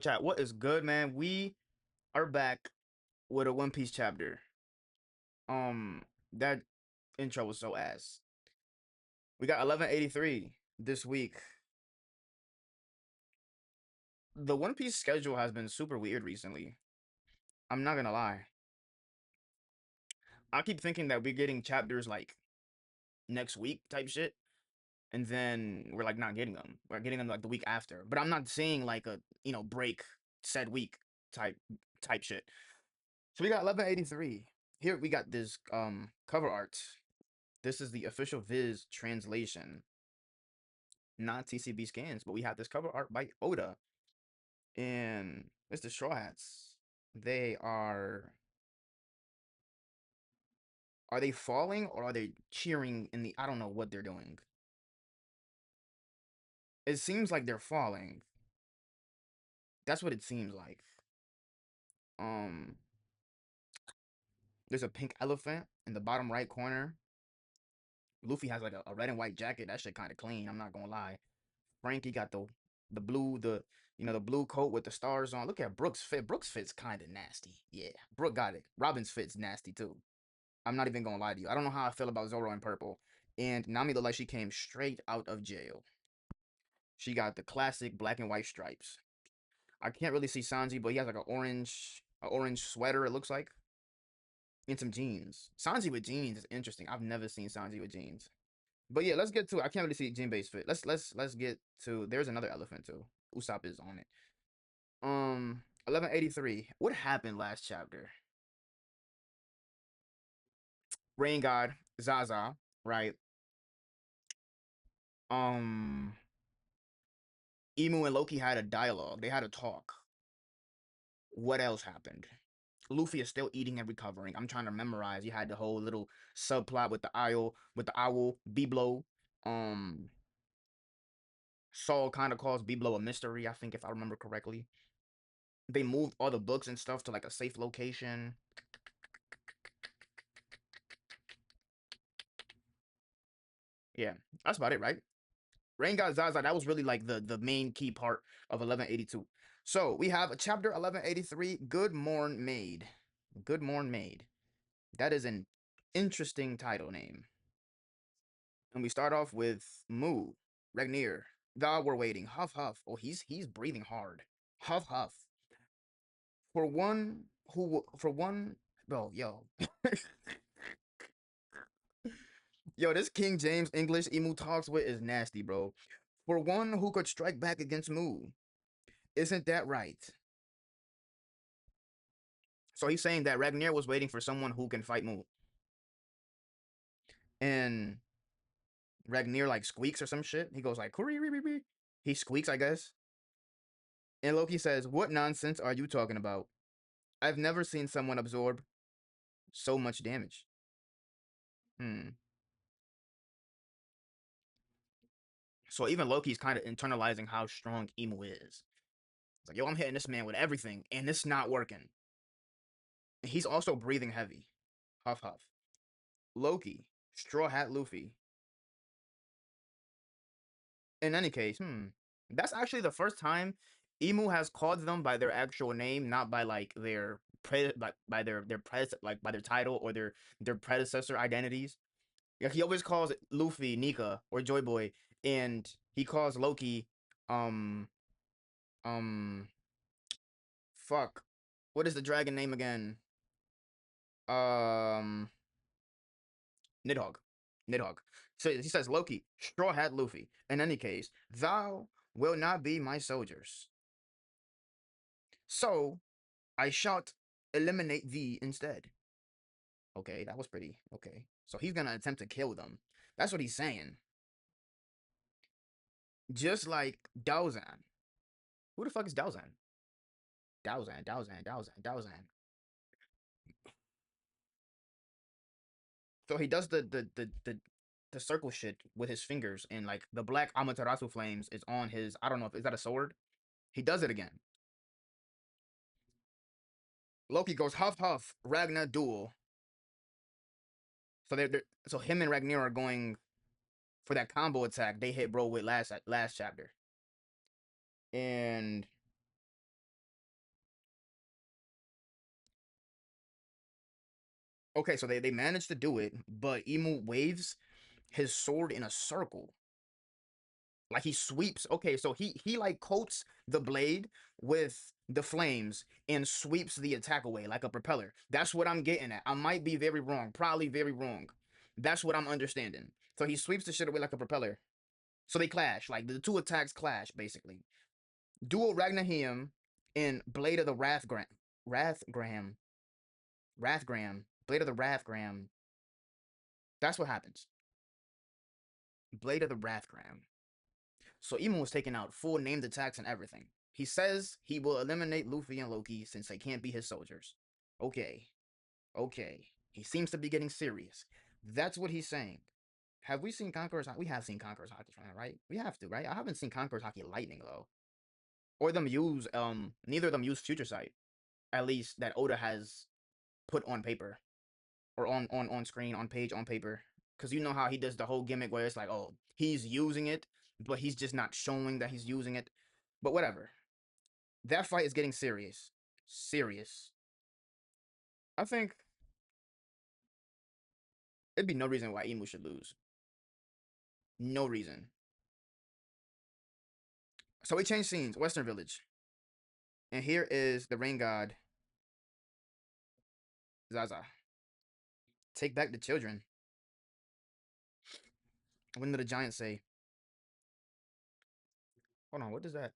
Chat, what is good, man? We are back with a One Piece chapter. That intro was so ass. We got 1183 this week. The One Piece schedule has been super weird recently. I'm not gonna lie. I keep thinking that we're getting chapters like next week type shit, and then we're like not getting them. We're getting them like the week after. But I'm not seeing like a break said week type type shit. So we got 1183. Here we got this cover art. This is the official Viz translation, not TCB scans, but we have this cover art by Oda, and it's the Straw Hats. They are they falling or are they cheering in the? I don't know what they're doing. It seems like they're falling. That's what it seems like. Um, there's a pink elephant in the bottom right corner. Luffy has like a red and white jacket. That shit kind of clean. I'm not gonna lie. Frankie got the blue the blue coat with the stars on. Look at Brook's fit. Brook's fit's kind of nasty. Yeah, Brook got it. Robin's fit's nasty too. I'm not even gonna lie to you. I don't know how I feel about Zoro in purple. And Nami looked like she came straight out of jail. She got the classic black and white stripes. I can't really see Sanji, but he has like a orange sweater. It looks like, and some jeans. Sanji with jeans is interesting. I've never seen Sanji with jeans. But yeah, let's get to it. I can't really see Jinbei's fit. Let's get to. There's another elephant too. Usopp is on it. 1183. What happened last chapter? Rain God, Zaza, right? Um, Emu and Loki had a dialogue. They had a talk. What else happened? Luffy is still eating and recovering. I'm trying to memorize. You had the whole little subplot with the owl, Biblo. Um, Saul kind of calls Biblo a mystery, I think, if I remember correctly. They moved all the books and stuff to like a safe location. Yeah, that's about it, right? Rain God Zaza, that was really like the main key part of 1182. So we have a chapter 1183, Good Morn Maid. Good Morn Maid. That is an interesting title name. And we start off with Moo, Regnier. Thou we're waiting. Huff huff. Oh, he's breathing hard. Huff huff. For one, bro, yo. Yo, this King James English Emu talks with is nasty, bro. For one who could strike back against Moo. Isn't that right? So he's saying that Ragnar was waiting for someone who can fight Moo. And Ragnar like squeaks or some shit. He goes like, he squeaks, I guess. And Loki says, "What nonsense are you talking about? I've never seen someone absorb so much damage." Hmm. So even Loki's kind of internalizing how strong Emu is. It's like, yo, I'm hitting this man with everything, and it's not working. And he's also breathing heavy. Huff huff. Loki, Straw Hat Luffy. In any case, that's actually the first time Emu has called them by their actual name, not by like their by their like by their title or their predecessor identities. Like he always calls Luffy Nika or Joy Boy, and he calls Loki um um fuck. What is the dragon name again? Um Nidhogg. Nidhogg. So he says Loki, Straw Hat Luffy. In any case, thou will not be my soldiers. So I shall eliminate thee instead. Okay, that was pretty okay. So he's gonna attempt to kill them. That's what he's saying. Just like Daozan. Who the fuck is Daozan? Daozan. So he does the circle shit with his fingers, and like the black Amaterasu flames is on his. I don't know if is that a sword. He does it again. Loki goes huff huff Ragnar duel. So so him and Ragnar are going for that combo attack they hit bro with last chapter. And Okay, so they managed to do it, but Emu waves his sword in a circle. Like he sweeps. Okay, so he like coats the blade with the flames and sweeps the attack away like a propeller. That's what I'm getting at. I might be very wrong, probably very wrong. That's what I'm understanding. So he sweeps the shit away like a propeller. So they clash. Like the two attacks clash basically. Dual Ragnaheim and Blade of the Wrathgram. Wrathgram. Blade of the Wrathgram. That's what happens. Blade of the Wrathgram. So Emu was taking out full named attacks and everything. He says he will eliminate Luffy and Loki since they can't be his soldiers. Okay, okay. He seems to be getting serious. That's what he's saying. Have we seen Conqueror's Hockey? We have seen Conqueror's Hockey, right? We have to, right? I haven't seen Conqueror's Hockey Lightning though. Or them use neither of them use Future Sight. At least that Oda has put on paper. Or on screen, on page, on paper. Cause you know how he does the whole gimmick where it's like, oh, he's using it, but he's just not showing that he's using it. But whatever. That fight is getting serious. Serious. I think it'd be no reason why Emu should lose. No reason. So we changed scenes. Western Village. And here is the rain god, Zaza. Take back the children. When did the giant say? Hold on, what is that?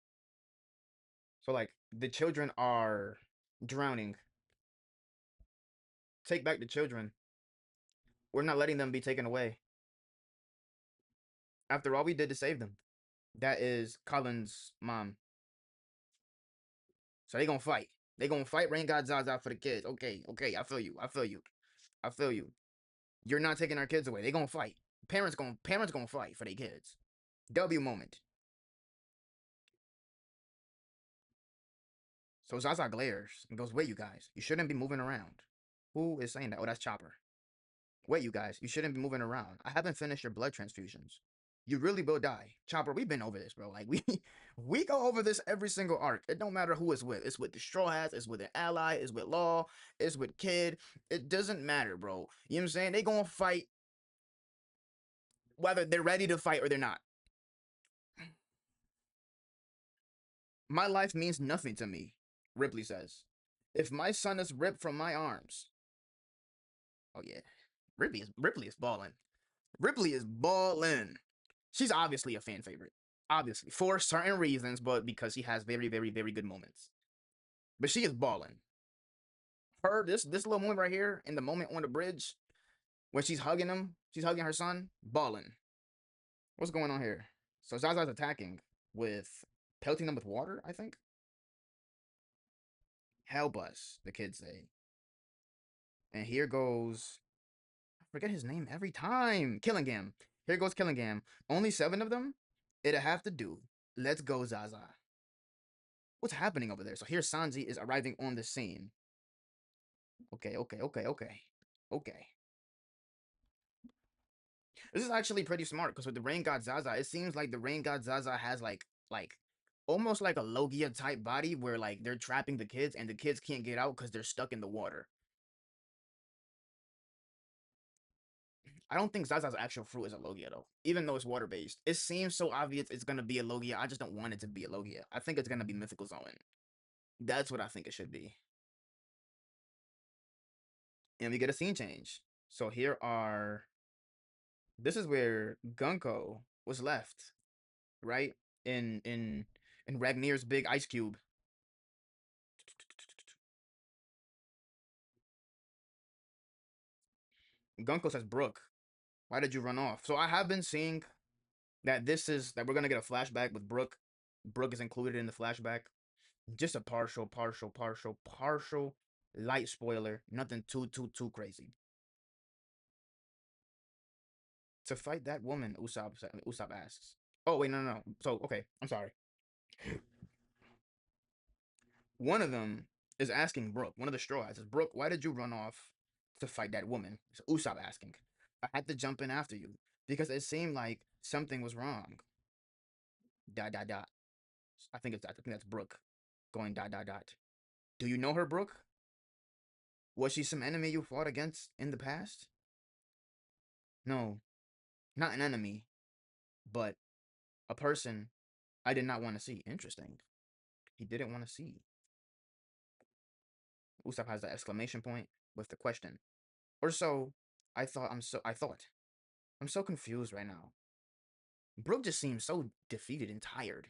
So like the children are drowning. Take back the children. We're not letting them be taken away. After all we did to save them. That is Colin's mom. So they gonna fight. They gonna fight Rain God Zaza for the kids. Okay, okay, I feel you. I feel you. I feel you. You're not taking our kids away. They gonna fight. Parents gonna fight for their kids. W moment. So Zaza glares and goes, "Wait, you guys. You shouldn't be moving around." Who is saying that? Oh, that's Chopper. Wait, you guys. You shouldn't be moving around. I haven't finished your blood transfusions. You really will die. Chopper, we've been over this, bro. Like we go over this every single arc. It don't matter who it's with. It's with the Straw Hats, it's with an ally, it's with Law, it's with Kid. It doesn't matter, bro. You know what I'm saying? They gonna fight whether they're ready to fight or they're not. My life means nothing to me, Ripley says. If my son is ripped from my arms. Oh yeah. Ripley is balling. Ripley is balling. She's obviously a fan favorite. Obviously. For certain reasons, but because she has very, very, very good moments. But she is balling. This little moment right here, in the moment on the bridge, when she's hugging her son, balling. What's going on here? So Zaza's attacking with pelting them with water, I think. Help us, the kids say. And here goes, I forget his name every time. Killingham. Here goes Killingham. Only 7 of them? It'll have to do. Let's go, Zaza. What's happening over there? So here Sanji is arriving on the scene. Okay, okay, okay, okay. Okay. This is actually pretty smart because with the Rain God Zaza, it seems like the Rain God Zaza has like almost like a Logia type body where like they're trapping the kids and the kids can't get out because they're stuck in the water. I don't think Zaza's actual fruit is a Logia though, even though it's water based. It seems so obvious it's gonna be a Logia. I just don't want it to be a Logia. I think it's gonna be Mythical Zone. That's what I think it should be. And we get a scene change. So here are. This is where Gunko was left, right? In Ragnir's big ice cube. Gunko says, Brook, why did you run off? So I have been seeing that that we're gonna get a flashback with Brook. Brook is included in the flashback. Just a partial light spoiler. Nothing too crazy. To fight that woman, Usopp asks. Oh wait, no. So okay, I'm sorry. One of them is asking Brook. One of the Straw Hats is, Brook, why did you run off to fight that woman? It's Usopp asking. I had to jump in after you because it seemed like something was wrong. Dot dot dot. I think that's Brook going dot dot dot. Do you know her, Brook? Was she some enemy you fought against in the past? No, not an enemy, but a person I did not want to see. Interesting. He didn't want to see. Usopp has the exclamation point with the question. Or so I thought. I'm so confused right now. Brook just seems so defeated and tired.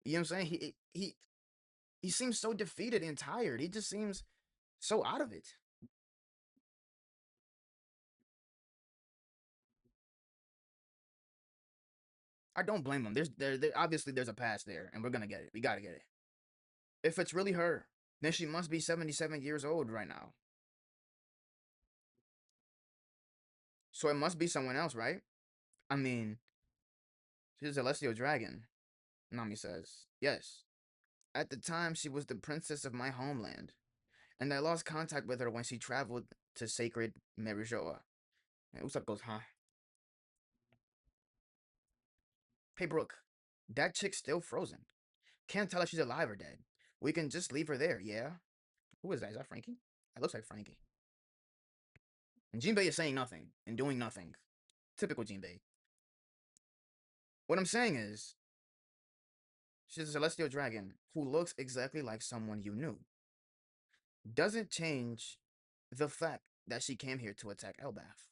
You know what I'm saying? He seems so defeated and tired. He just seems so out of it. I don't blame him. There obviously there's a past there, and we're gonna get it. We gotta get it. If it's really her, then she must be 77 years old right now. So it must be someone else, right? I mean, she's a celestial dragon. Nami says, yes. At the time, she was the princess of my homeland, and I lost contact with her when she traveled to sacred Merijoa. And Usopp goes, huh? Hey, Brook, that chick's still frozen. Can't tell if she's alive or dead. We can just leave her there, yeah? Who is that? Is that Frankie? That looks like Frankie. And Jinbei is saying nothing and doing nothing. Typical Jinbei. What I'm saying is, she's a celestial dragon who looks exactly like someone you knew. Doesn't change the fact that she came here to attack Elbaf.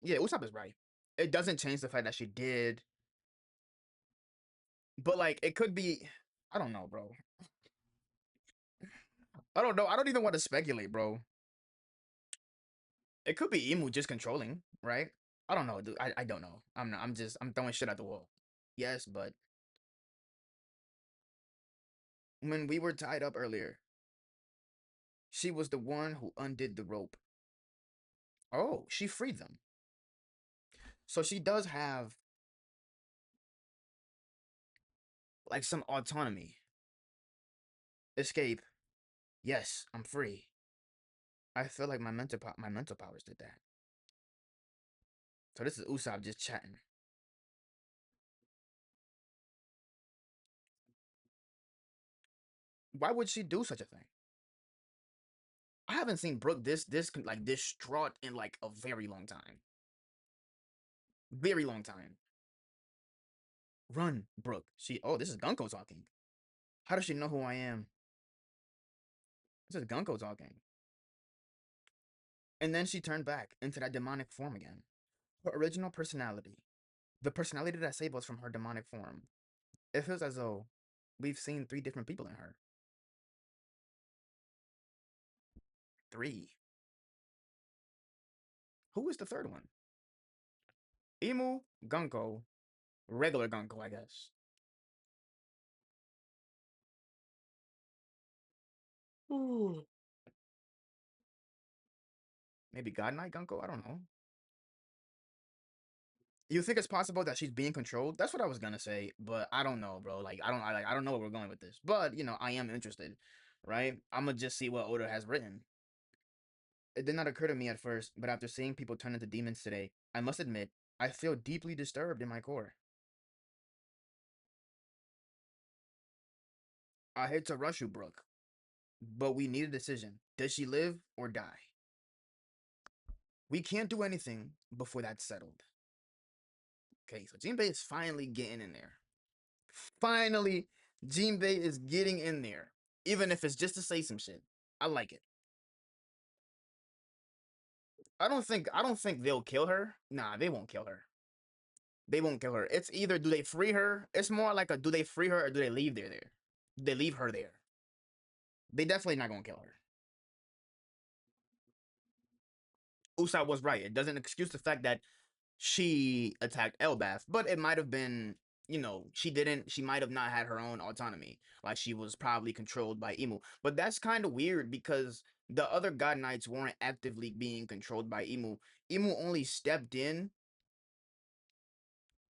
Yeah, Usopp is right. It doesn't change the fact that she did, but like it could be. I don't know, bro. I don't know. I don't even want to speculate, bro. It could be Emu just controlling, right? I don't know, dude. I don't know. I'm not. I'm throwing shit at the wall. Yes, but when we were tied up earlier, she was the one who undid the rope. Oh, she freed them. So she does have like some autonomy. Escape. Yes, I'm free. I feel like my mental powers did that. So this is Usopp just chatting. Why would she do such a thing? I haven't seen Brook this like distraught in like a very long time. Very long time. Run, Brook. This is Gunko talking. How does she know who I am? This is Gunko talking. And then she turned back into that demonic form again. Her original personality. The personality that saved us from her demonic form. It feels as though we've seen three different people in her. Three. Who is the third one? Emu, Gunko, regular Gunko, I guess. Ooh. Maybe God Knight Gunko? I don't know. You think it's possible that she's being controlled? That's what I was gonna say, but I don't know, bro. Like I don't know where we're going with this. But I am interested, right? I'm gonna just see what Oda has written. It did not occur to me at first, but after seeing people turn into demons today, I must admit I feel deeply disturbed in my core. I hate to rush you, Brook, but we need a decision. Does she live or die? We can't do anything before that's settled. Okay, so Jinbei is finally getting in there. Finally, Jinbei is getting in there, even if it's just to say some shit. I like it. I don't think they'll kill her. Nah, they won't kill her. They won't kill her. It's either do they free her? It's more like a do they free her or do they leave her there? They leave her there. They definitely not gonna kill her. Usopp was right. It doesn't excuse the fact that she attacked Elbaf, but it might have been, she didn't. She might have not had her own autonomy. Like she was probably controlled by Emu. But that's kind of weird because the other God Knights weren't actively being controlled by Emu. Emu only stepped in.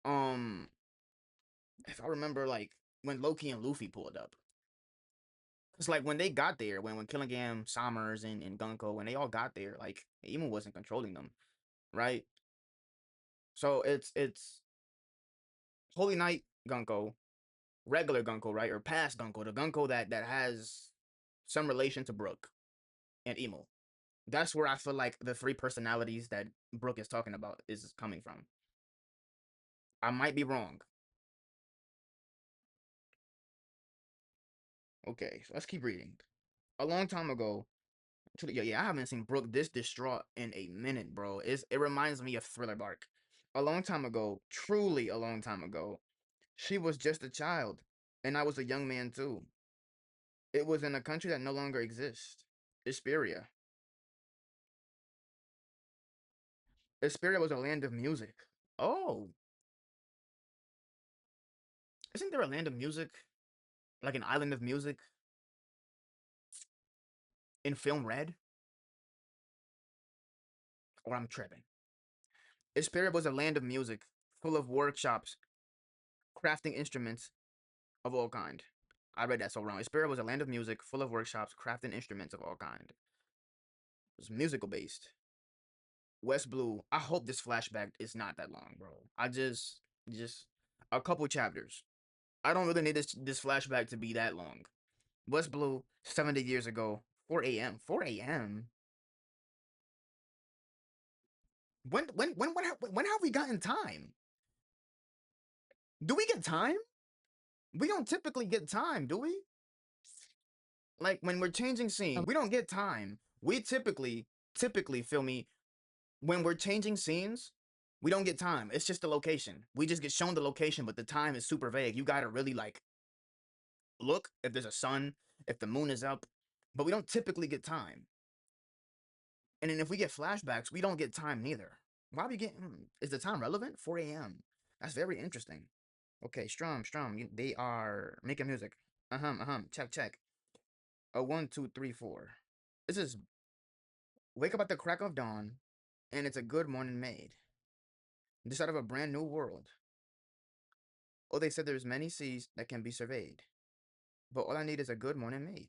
Um, if I remember, like when Loki and Luffy pulled up. It's like when they got there, when Killingham, Summers, and Gunko, when they all got there, like Emu wasn't controlling them, right? So it's Holy Knight Gunko, regular Gunko, right? Or past Gunko, the Gunko that has some relation to Brook and Emo. That's where I feel like the three personalities that Brook is talking about is coming from. I might be wrong. Okay, so let's keep reading. A long time ago, yeah, I haven't seen Brook this distraught in a minute, bro. It reminds me of Thriller Bark. A long time ago, truly a long time ago, she was just a child, and I was a young man too. It was in a country that no longer exists. Isperia. Isperia was a land of music. Oh, isn't there a land of music? Like an island of music in film Red? Or I'm tripping. Isperia was a land of music, full of workshops, crafting instruments of all kind. I read that so wrong. Isperia was a land of music, full of workshops, crafting instruments of all kind. It was musical based. West Blue. I hope this flashback is not that long, bro. Just a couple chapters. I don't really need this flashback to be that long. West Blue, 70 years ago, 4 a.m. 4 a.m. When have we gotten time? Do we get time? We don't typically get time, do we? Like when we're changing scene, we don't get time. We typically feel me when we're changing scenes, we don't get time. It's just the location. We just get shown the location, but the time is super vague. You gotta really like look if there's a sun, if the moon is up, but we don't typically get time. And then if we get flashbacks, we don't get time neither. Why are we getting? Is the time relevant? 4 a.m. That's very interesting. Okay, Strum. They are making music. Check. A one, two, three, four. This is wake up at the crack of dawn, and it's a good morning made. Just out of a brand new world. Oh, they said there's many seas that can be surveyed, but all I need is a good morning made.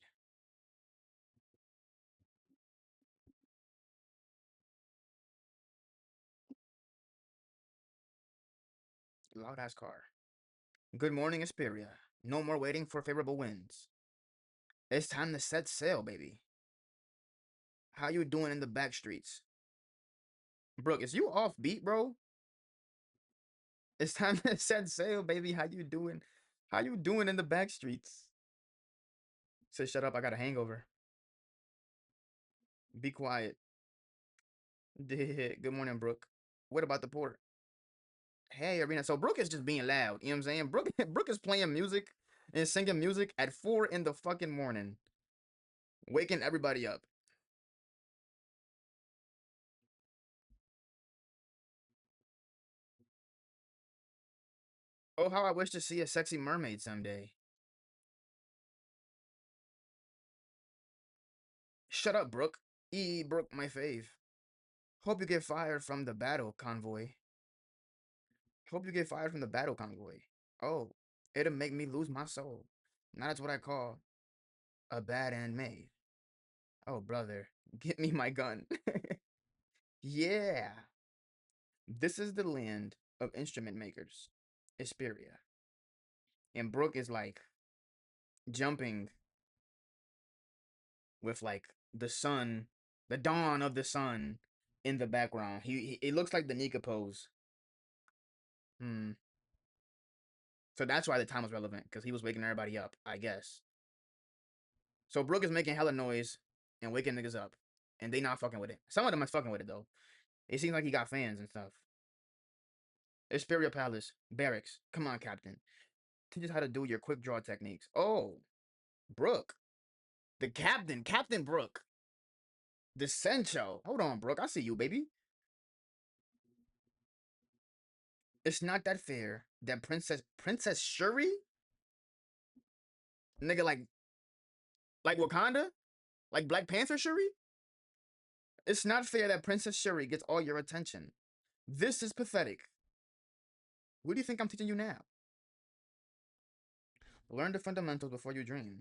Loud ass car. Good morning, Asperia. No more waiting for favorable winds. It's time to set sail, baby. How you doing in the back streets? Brooke, is you off beat, bro? It's time to set sail, baby. How you doing? How you doing in the back streets? Say, shut up. I got a hangover. Be quiet. Good morning, Brooke. What about the port? Hey, Arena. So Brooke is just being loud. You know what I'm saying? Brooke is playing music and singing music at 4 in the fucking morning, waking everybody up. Oh, how I wish to see a sexy mermaid someday. Shut up, Brooke. Brooke, my fave. Hope you get fired from the battle convoy. Hope you get fired from the battle convoy. Oh, it'll make me lose my soul. Now that's what I call a bad end made. Oh, brother, get me my gun. Yeah. This is the land of instrument makers, Isperia. And Brooke is like jumping with like the sun, the dawn of the sun in the background. He it looks like the Nika pose. Hmm. So that's why the time was relevant, because he was waking everybody up, I guess. So Brooke is making hella noise and waking niggas up. And they not fucking with it. Some of them is fucking with it though. It seems like he got fans and stuff. Isperia Palace, barracks. Come on, Captain. Teach us how to do your quick draw techniques. Oh, Brooke. The captain, Captain Brooke. The Sencho. Hold on, Brooke. I see you, baby. It's not that fair that Princess Shuri, nigga, like Wakanda, like Black Panther Shuri. It's not fair that Princess Shuri gets all your attention. This is pathetic. What do you think I'm teaching you now? Learn the fundamentals before you dream.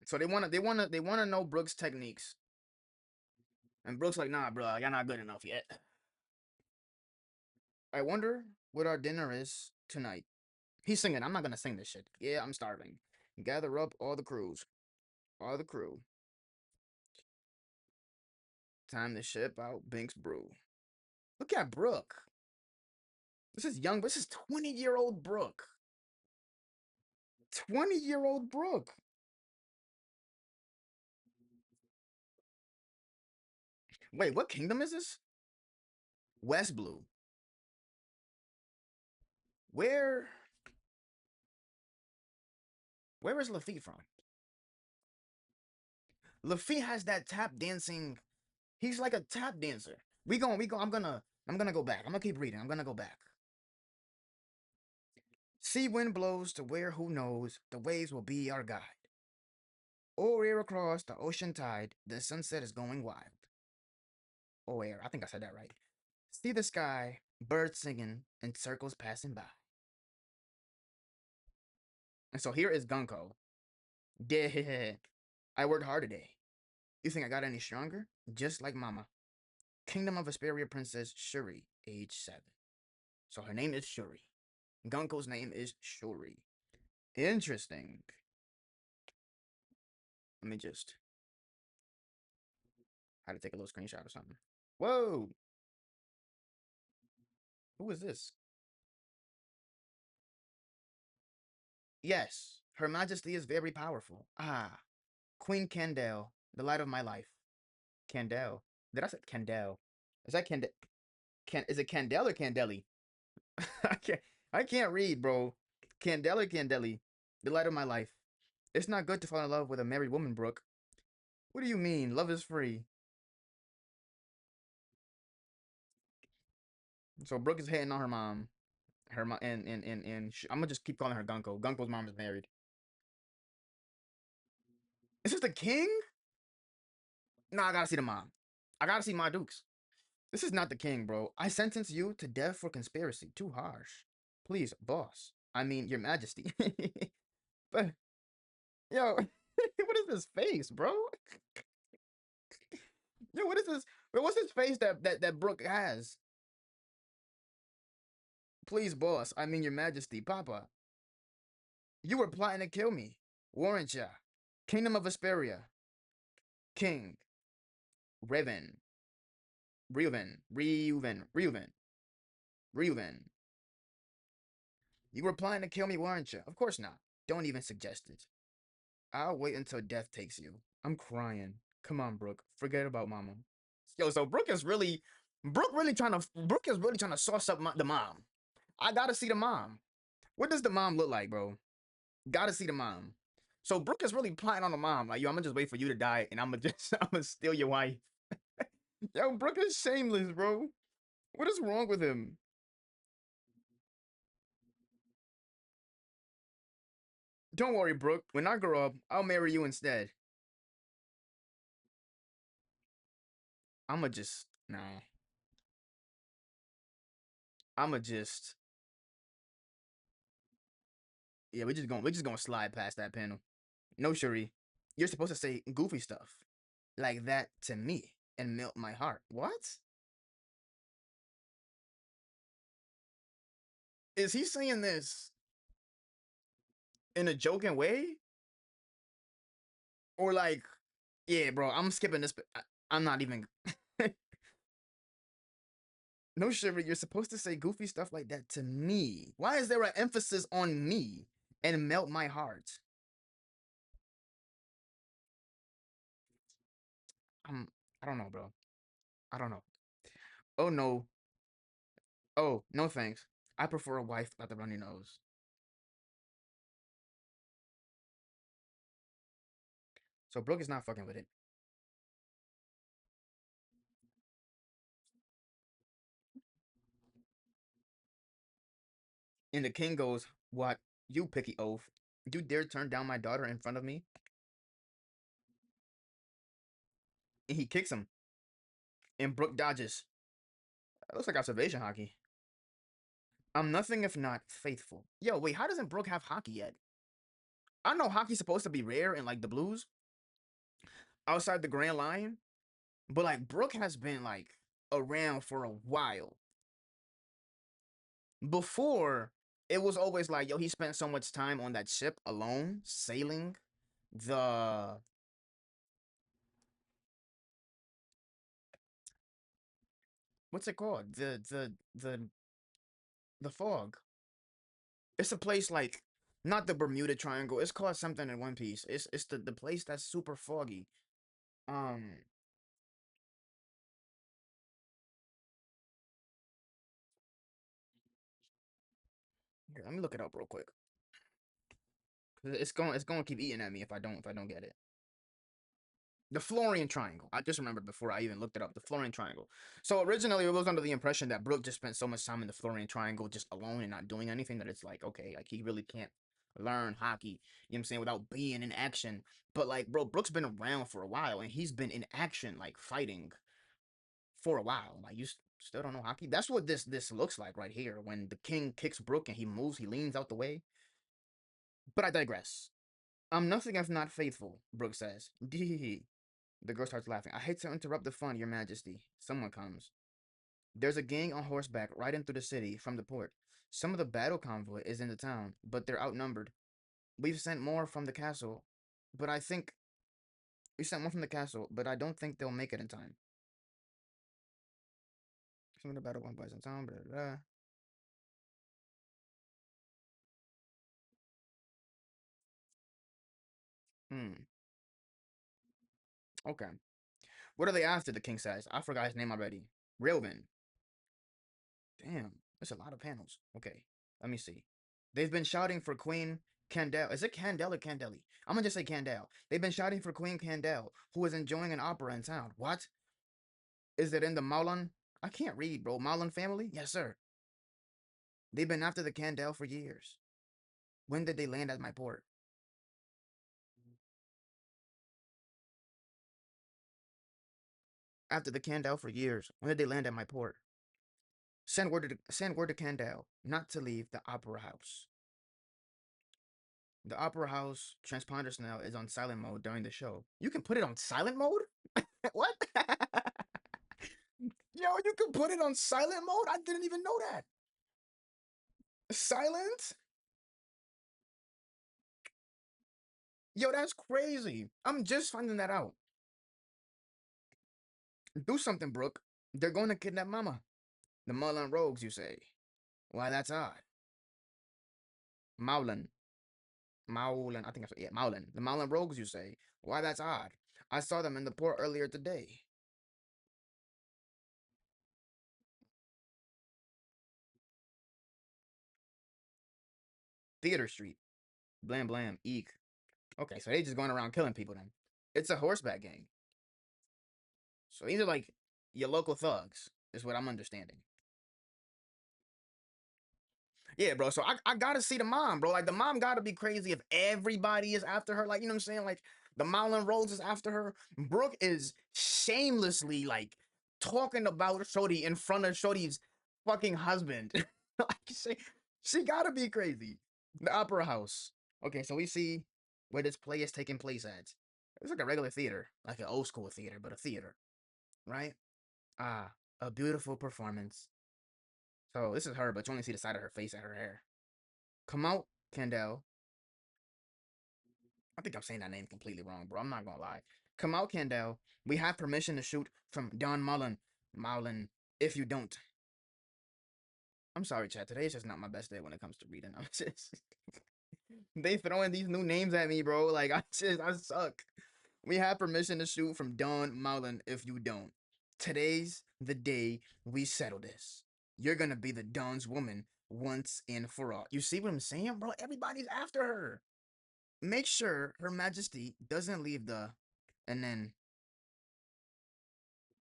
So they wanna know Brooks' techniques. And Brook's like, nah, bro, you're not good enough yet. I wonder what our dinner is tonight. He's singing. I'm not gonna sing this shit. Yeah, I'm starving. Gather up all the crews. All the crew. Time to ship out Bink's brew. Look at Brook. This is young, but this is 20-year-old Brook. 20-year-old Brook. Wait, what kingdom is this? West Blue. Where where is Lafitte from? Lafitte has that tap dancing. He's like a tap dancer. We go. I'm gonna go back. I'm gonna keep reading. I'm gonna go back. Sea wind blows to where who knows the waves will be our guide. Or air across the ocean tide, the sunset is going wild. Or air, I think I said that right. See the sky, birds singing, and circles passing by. And so here is Gunko. Yeah, I worked hard today. You think I got any stronger? Just like Mama. Kingdom of Vesperia Princess Shuri, age 7. So her name is Shuri. Gunko's name is Shuri. Interesting. Let me just how to take a little screenshot or something. Whoa! Who is this? Yes, Her Majesty is very powerful. Ah, Queen Candele, the light of my life. Candele. Did I say Candele? Is that Candele? Is it Candele or Candeli? I can't. I can't read, bro. Candele or Candeli? The light of my life. It's not good to fall in love with a married woman, Brook. What do you mean? Love is free. So Brook is hitting on her mom. Her mom I'm gonna just keep calling her Gunko. Gunko's mom is married. Is this the king? Nah, I gotta see the mom. I gotta see my dukes. This is not the king, bro. I sentence you to death for conspiracy. Too harsh. Please, boss. I mean, your majesty. But, yo, what is this face, bro? Yo, what is this? What's this face that Brook has? Please, boss. I mean, your majesty. Papa. You were plotting to kill me. Weren't ya? Kingdom of Vesperia. King. Revan. Reuven. You were planning to kill me, weren't you? Of course not. Don't even suggest it. I'll wait until death takes you. I'm crying. Come on, Brook. Forget about Mama. Yo, so Brook is really trying to sauce up the mom. I gotta see the mom. What does the mom look like, bro? Gotta see the mom. So Brook is really plotting on the mom. Like, yo, I'm gonna just wait for you to die, and I'm gonna steal your wife. Yo, Brook is shameless, bro. What is wrong with him? Don't worry, Brook. When I grow up, I'll marry you instead. I'ma just nah. I'ma just yeah. We're just gonna slide past that panel. No, Shuri, you're supposed to say goofy stuff like that to me and melt my heart. What is he saying this in a joking way or like? Yeah, bro. I'm skipping this. I'm not even. No, Shuri, you're supposed to say goofy stuff like that to me. Why is there an emphasis on me and melt my heart? I'm. I don't know, bro. I don't know. Oh no. Oh no, thanks. I prefer a wife without the runny nose. So Brooke is not fucking with it. And the king goes, "What? You picky oaf. You dare turn down my daughter in front of me?" And he kicks him. And Brooke dodges. That looks like observation hockey. I'm nothing if not faithful. Yo, wait, how doesn't Brooke have hockey yet? I know hockey's supposed to be rare in like the blues outside the Grand Line. But like Brook has been like around for a while. Before, it was always like, yo, he spent so much time on that ship alone, sailing the what's it called? The fog. It's a place like not the Bermuda Triangle. It's called something in One Piece. It's the place that's super foggy. Um, Here, let me look it up real quick. 'Cause it's going to keep eating at me if I don't get it. The Florian Triangle. I just remembered before I even looked it up. The Florian Triangle. So originally, it was under the impression that Brook just spent so much time in the Florian Triangle just alone and not doing anything that it's like, okay, like he really can't learn hockey, you know what I'm saying, without being in action. But like, bro, Brook's been around for a while and he's been in action, like fighting for a while. Like, still don't know hockey? That's what this looks like right here. When the king kicks Brook and he moves, he leans out the way. But I digress. I'm nothing if not faithful, Brook says. Dee. The girl starts laughing. I hate to interrupt the fun, Your Majesty. Someone comes. There's a gang on horseback riding through the city from the port. Some of the battle convoy is in the town, but they're outnumbered. We've sent more from the castle, but I think we sent more from the castle, but I don't think they'll make it in time. Some of the battle convoys in town, blah, blah, blah. Hmm. Okay. What are they after? The king says. I forgot his name already. Railvin. Damn, that's a lot of panels. Okay, let me see. They've been shouting for Queen Candel. Is it Candel or Candeli? I'm gonna just say Candel. They've been shouting for Queen Candel, who is enjoying an opera in town. What? Is it in the Maulan? I can't read, bro. Maulan family? Yes, sir. They've been after the Candel for years. When did they land at my port? After the Candel for years. When did they land at my port? Send word to Candel not to leave the opera house. The opera house transponders now is on silent mode during the show. You can put it on silent mode? What? Yo, you can put it on silent mode? I didn't even know that. Silent? Yo, that's crazy. I'm just finding that out. Do something, Brook. They're going to kidnap Mama. The Mullen rogues, you say. Why, that's odd. Maulen. Maulen. I think that's, yeah, Maulen. The Maulen rogues, you say. Why, that's odd. I saw them in the port earlier today. Theater Street. Blam blam. Eek. Okay, so they just going around killing people then. It's a horseback gang. So these are like your local thugs, is what I'm understanding. Yeah, bro. So I gotta see the mom, bro. Like the mom gotta be crazy if everybody is after her. Like, you know what I'm saying? Like the Marlon Rose is after her. Brooke is shamelessly like talking about Shorty in front of Shorty's fucking husband. Like she gotta be crazy. The opera house. Okay, so we see where this play is taking place at. It's like a regular theater, like an old school theater, but a theater, right? Ah, a beautiful performance. So this is her, but you only see the side of her face and her hair. Come out, Kendall. I think I'm saying that name completely wrong, bro. I'm not gonna lie. Come out, Kendall. We have permission to shoot from Don Mullen. Mullen, if you don't. I'm sorry, Chad. Today's just not my best day when it comes to reading. I'm just they throwing these new names at me, bro. Like I suck. We have permission to shoot from Don Mullen if you don't. Today's the day we settle this. You're gonna be the Don's woman once and for all. You see what I'm saying, bro? Everybody's after her. Make sure Her Majesty doesn't leave the. And then,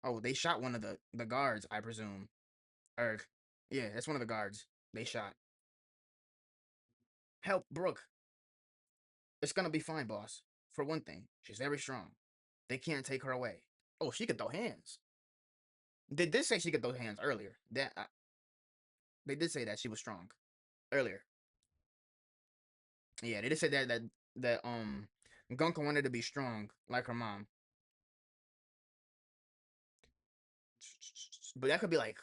oh, they shot one of the guards, I presume. Or, yeah, that's one of the guards they shot. Help Brooke. It's gonna be fine, boss. For one thing, she's very strong. They can't take her away. Oh, she could throw hands. They did say she could throw hands earlier. They did say that she was strong earlier. Yeah, they did say that Gunka wanted to be strong like her mom. But that could be like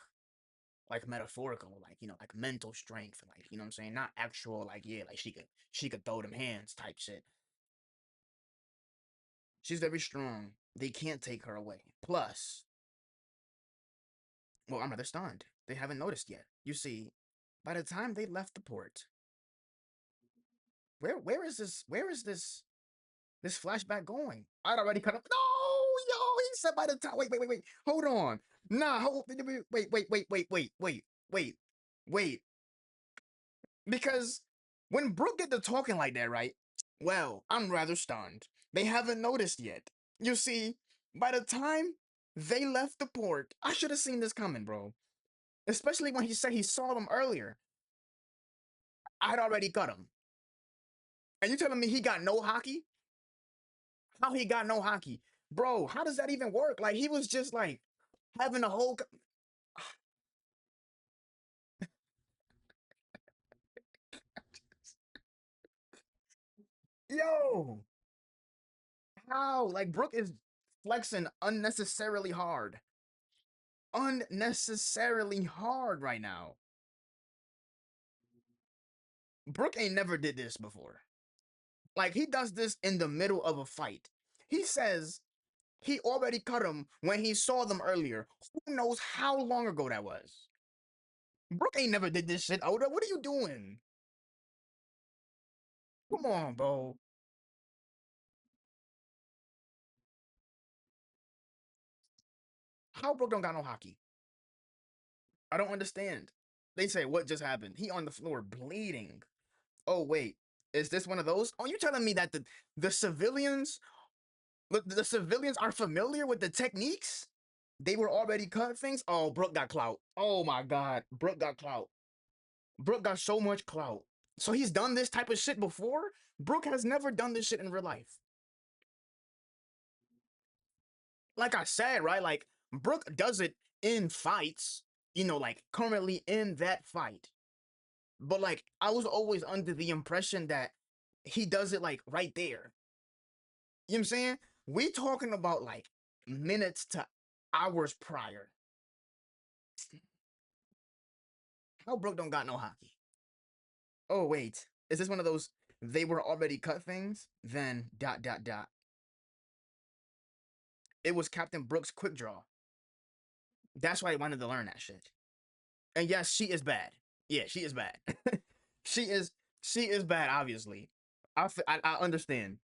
metaphorical, like like mental strength, like what I'm saying, not actual, like yeah, like she could throw them hands type shit. She's very strong. They can't take her away. Plus, well, I'm rather stunned. They haven't noticed yet. You see, by the time they left the port, where is this flashback going? I'd already cut up. No, yo, he said by the time. Wait. Hold on. Nah, wait. Wait. Because when Brook get to talking like that, right? Well, I'm rather stunned. They haven't noticed yet. You see, by the time they left the port, I should have seen this coming, bro. Especially when he said he saw them earlier. I'd already cut him. And you telling me he got no hockey? How he got no hockey? Bro, how does that even work? Like, he was just like having a whole. Yo, how? Like, Brook is flexing unnecessarily hard. Unnecessarily hard right now. Brook ain't never did this before. Like, he does this in the middle of a fight. He says he already cut him when he saw them earlier. Who knows how long ago that was? Brook ain't never did this shit, Oda. What are you doing? Come on, bro. How Brook don't got no hockey? I don't understand. They say, what just happened? He on the floor bleeding. Oh, wait. Is this one of those? Oh, you telling me that the civilians, the civilians are familiar with the techniques? They were already cut things? Oh, Brook got clout. Oh my God. Brook got clout. Brook got so much clout. So he's done this type of shit before? Brook has never done this shit in real life. Like I said, right? Like, Brook does it in fights, like currently in that fight. But like, I was always under the impression that he does it like right there. You know what I'm saying? We talking about like minutes to hours prior. How Brook don't got no hockey? Oh wait, is this one of those they were already cut things? Then dot dot dot. It was Captain Brook's quick draw. That's why I wanted to learn that shit. And yes, she is bad. Yeah, she is bad. she is she is bad. Obviously, I understand.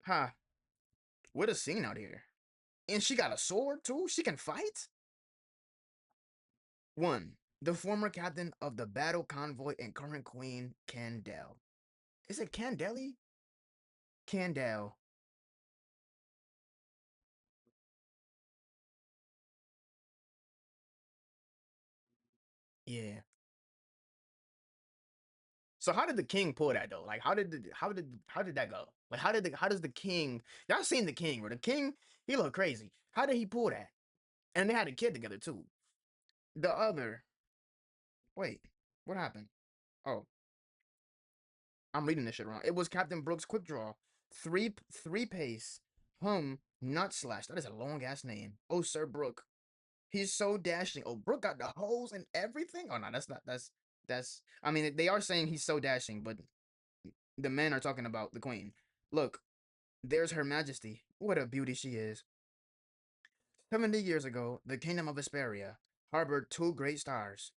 Huh? What a scene out here. And she got a sword too. She can fight. One, the former captain of the battle convoy and current queen, Candel. Is it Candeli? Candel. Yeah. So how did the king pull that though? Like how did that go? Like how does the king? Y'all seen the king, bro? The king, he looked crazy. How did he pull that? And they had a kid together too. The other, wait, what happened? Oh, I'm reading this shit wrong. It was Captain Brooks' quick draw, three pace, nut slash. That is a long ass name. Oh, Sir Brook. He's so dashing. Oh, Brook got the holes and everything. Oh no, that's not. That's. I mean, they are saying he's so dashing, but the men are talking about the queen. Look, there's Her Majesty. What a beauty she is. 70 years ago, the kingdom of Vesperia harbored two great stars.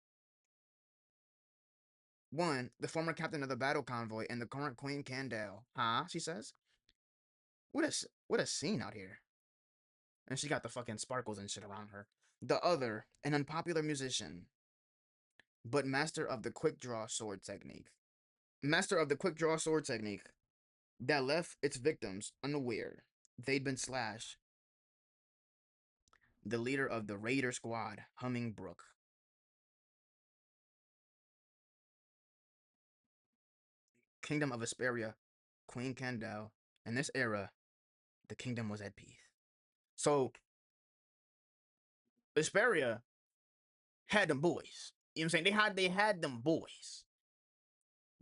One, the former captain of the battle convoy, and the current Queen Candale. Huh? She says. What a scene out here. And she got the fucking sparkles and shit around her. The other, an unpopular musician, but master of the quick draw sword technique. Master of the quick draw sword technique that left its victims unaware they'd been slashed. The leader of the Raider squad, Humming Brook. Kingdom of Asperia, Queen Candale. In this era, the kingdom was at peace. So Asperia had them boys. You know what I'm saying? They had them boys.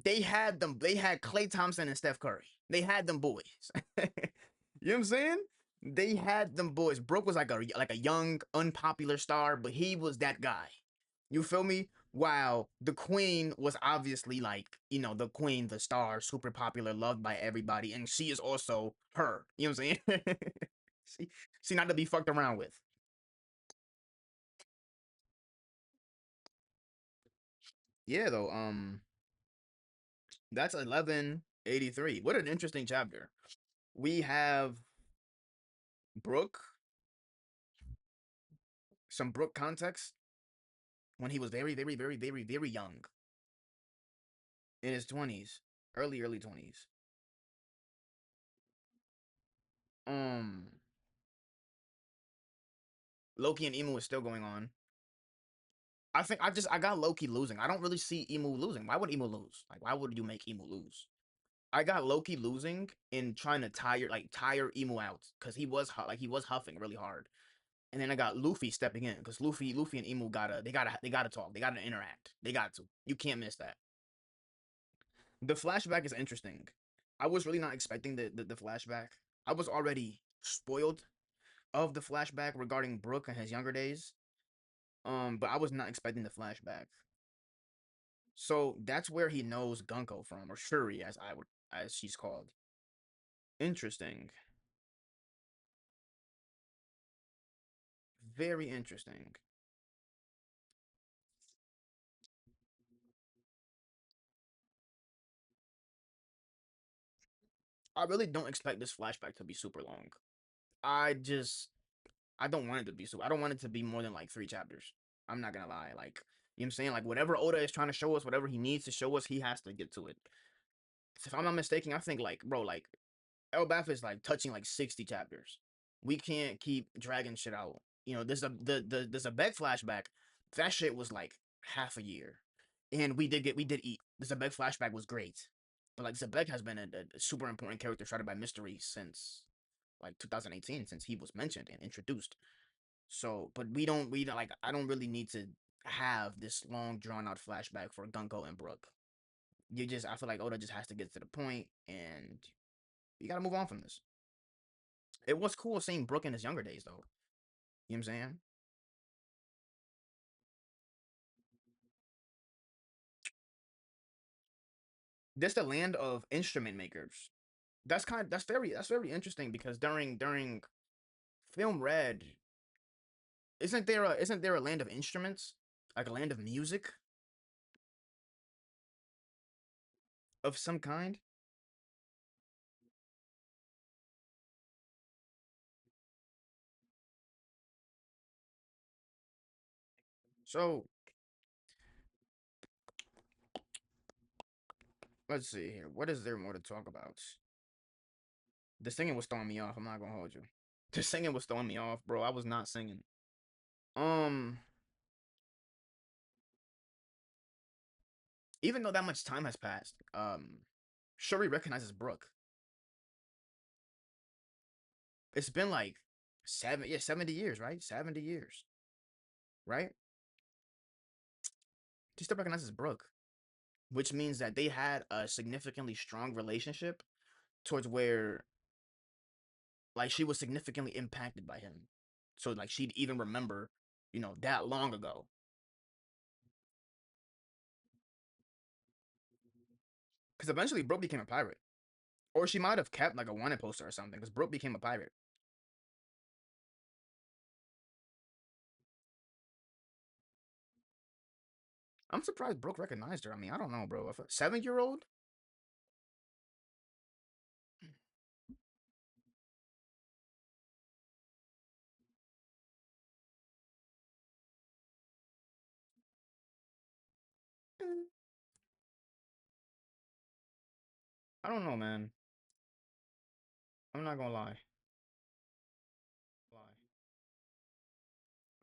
They had them. They had Klay Thompson and Steph Curry. They had them boys. You know what I'm saying? They had them boys. Brook was like a young, unpopular star, but he was that guy. You feel me? While the queen was obviously like, the queen, the star, super popular, loved by everybody, and she is also her. You know what I'm saying? she, she not to be fucked around with. Yeah, though. That's 1183. What an interesting chapter. We have Brook, some Brook context when he was very, very, very, very, very young in his 20s, early 20s. Um, Loki and Emu is still going on. I think I got Loki losing. I don't really see Emu losing. Why would Emu lose? Like, why would you make Emu lose? I got Loki losing in trying to tire Emu out because he was huffing really hard. And then I got Luffy stepping in because Luffy and Emu they gotta talk. They gotta interact. They got to. You can't miss that. The flashback is interesting. I was really not expecting the flashback. I was already spoiled of the flashback regarding Brook and his younger days. But I was not expecting the flashback. So that's where he knows Gunko from, or Shuri as she's called. Interesting. Very interesting. I really don't expect this flashback to be super long. I just I don't want it to be so. I don't want it to be more than like 3 chapters. I'm not gonna lie. Like, you know what I'm saying? Like, whatever Oda is trying to show us, whatever he needs to show us, he has to get to it. If I'm not mistaken, I think like, bro, like Elbaf is like touching like 60 chapters. We can't keep dragging shit out. There's a Beck flashback. That shit was like half a year, and we did eat. The Zebek flashback was great, but like Zebek has been a super important character started by Mystery since like 2018, since he was mentioned and introduced. So, but we don't like. I don't really need to have this long drawn out flashback for Gunko and Brook. I feel like Oda just has to get to the point, and you gotta move on from this. It was cool seeing Brook in his younger days, though. You know what I'm saying? This the land of instrument makers. That's very interesting because during Film Red, isn't there a land of instruments, like a land of music of some kind? So let's see here. What is there more to talk about? The singing was throwing me off. I'm not gonna hold you. The singing was throwing me off, bro. I was not singing. Um, even though that much time has passed, Shuri recognizes Brook. It's been like 70 years, right? 70 years, right? She still recognizes Brook, which means that they had a significantly strong relationship towards where like she was significantly impacted by him. So like she'd even remember, that long ago. Because eventually Brook became a pirate. Or she might have kept like a wanted poster or something, because Brook became a pirate. I'm surprised Brook recognized her. I mean, I don't know, bro. If a 7-year old, I don't know, man. I'm not gonna lie.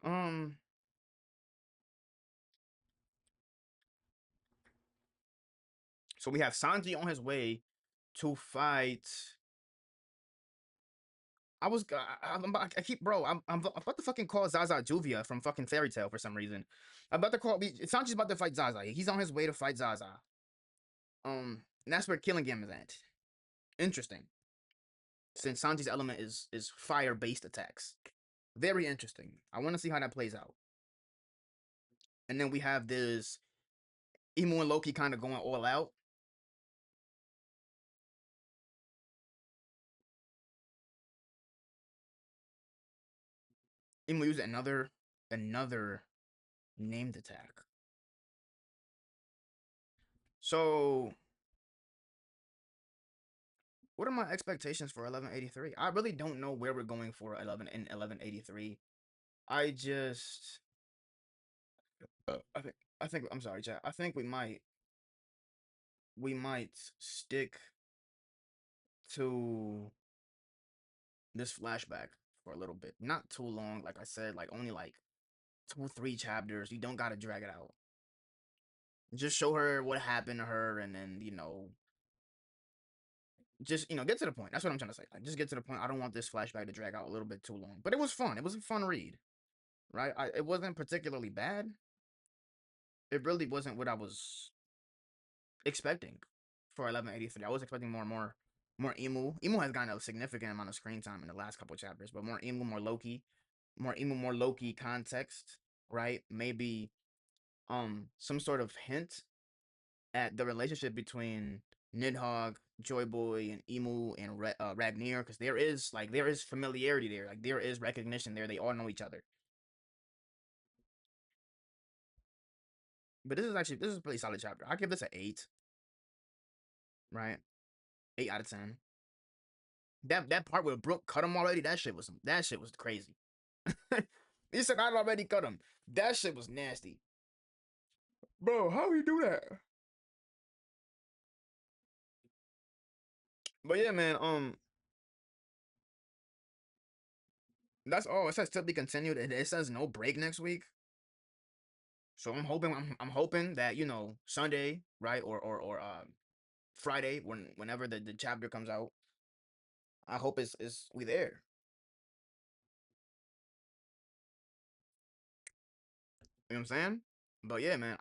Um, so we have Sanji on his way to fight. I keep, bro. I'm about to fucking call Zaza Juvia from fucking Fairy Tail for some reason. I'm about to call. Sanji's about to fight Zaza. He's on his way to fight Zaza. And that's where Killing Game is at. Interesting. since Sanji's element is fire based attacks. Very interesting. I want to see how that plays out. And then we have this Emu and Loki kind of going all out. Emu using another named attack. So what are my expectations for 1183? I really don't know where we're going for 1183. I just I think I'm sorry, chat. I think we might stick to this flashback for a little bit. Not too long, like I said, like only like 2, 3 chapters. You don't gotta drag it out. Just show her what happened to her, and then just get to the point. That's what I'm trying to say. Like, just get to the point. I don't want this flashback to drag out a little bit too long. But it was fun. It was a fun read, right? It wasn't particularly bad. It really wasn't what I was expecting for 1183. I was expecting more Emu. Emu has gotten a significant amount of screen time in the last couple chapters, but more Emu, more Loki, more Emu, more Loki context, right? Maybe some sort of hint at the relationship between Nidhogg, Joy Boy, and Emu and Ragnar, because there is familiarity there, like there is recognition there. They all know each other. But this is a pretty solid chapter. I give this an 8, right? 8 out of 10. That part where Brook cut him already, that shit was crazy. He said I'd already cut him. That shit was nasty. Bro, how you do that? But yeah, man, that's all. It says to be continued. It says no break next week. So I'm hoping that Sunday, right, or Friday, whenever the chapter comes out, I hope it's we there. You know what I'm saying? But yeah, man,